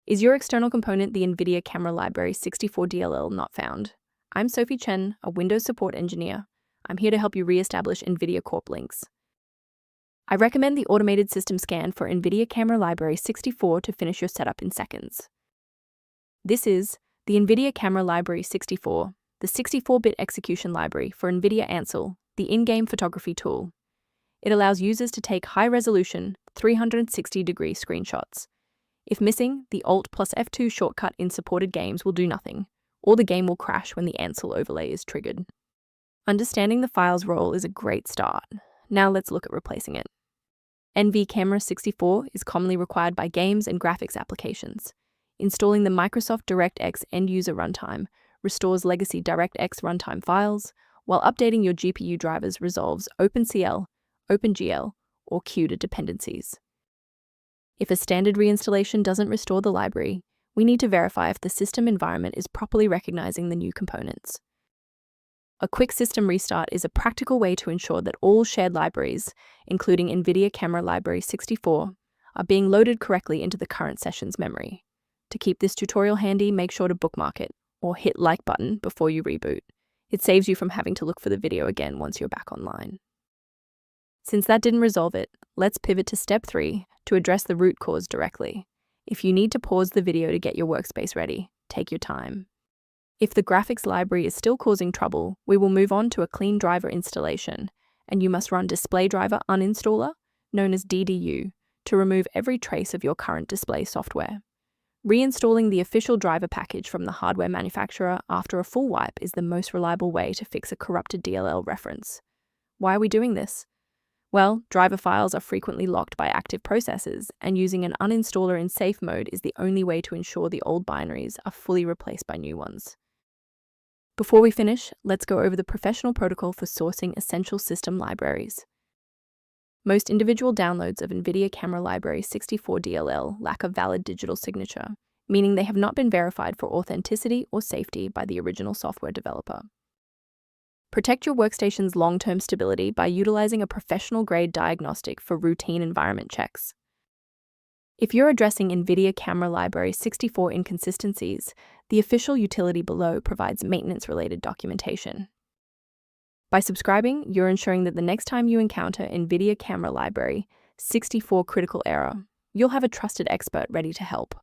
Is your external component the NVIDIA Camera Library 64.dll not found? I'm Sophie Chen, a Windows support engineer. I'm here to help you re-establish NVIDIA Corp links. I recommend the automated system scan for NVIDIA Camera Library 64 to finish your setup in seconds. This is the NVIDIA Camera Library 64, the 64-bit execution library for NVIDIA Ansel, the in-game photography tool. It allows users to take high-resolution, 360-degree screenshots. If missing, the Alt plus F2 shortcut in supported games will do nothing, or the game will crash when the Ansel overlay is triggered. Understanding the file's role is a great start. Now let's look at replacing it. nvcamera64 is commonly required by games and graphics applications. Installing the Microsoft DirectX end-user runtime restores legacy DirectX runtime files, while updating your GPU drivers resolves OpenCL, OpenGL, or CUDA dependencies. If a standard reinstallation doesn't restore the library, we need to verify if the system environment is properly recognizing the new components. A quick system restart is a practical way to ensure that all shared libraries, including NVIDIA Camera Library 64, are being loaded correctly into the current session's memory. To keep this tutorial handy, make sure to bookmark it, or hit like button before you reboot. It saves you from having to look for the video again once you're back online. Since that didn't resolve it, let's pivot to step 3 to address the root cause directly. If you need to pause the video to get your workspace ready, take your time. If the graphics library is still causing trouble, we will move on to a clean driver installation, and you must run Display Driver Uninstaller, known as DDU, to remove every trace of your current display software. Reinstalling the official driver package from the hardware manufacturer after a full wipe is the most reliable way to fix a corrupted DLL reference. Why are we doing this? Well, driver files are frequently locked by active processes, and using an uninstaller in safe mode is the only way to ensure the old binaries are fully replaced by new ones. Before we finish, let's go over the professional protocol for sourcing essential system libraries. Most individual downloads of NVIDIA Camera Library 64.dll lack a valid digital signature, meaning they have not been verified for authenticity or safety by the original software developer. Protect your workstation's long-term stability by utilizing a professional-grade diagnostic for routine environment checks. If you're addressing NVIDIA Camera Library 64 inconsistencies, the official utility below provides maintenance-related documentation. By subscribing, you're ensuring that the next time you encounter NVIDIA Camera Library 64 critical error, you'll have a trusted expert ready to help.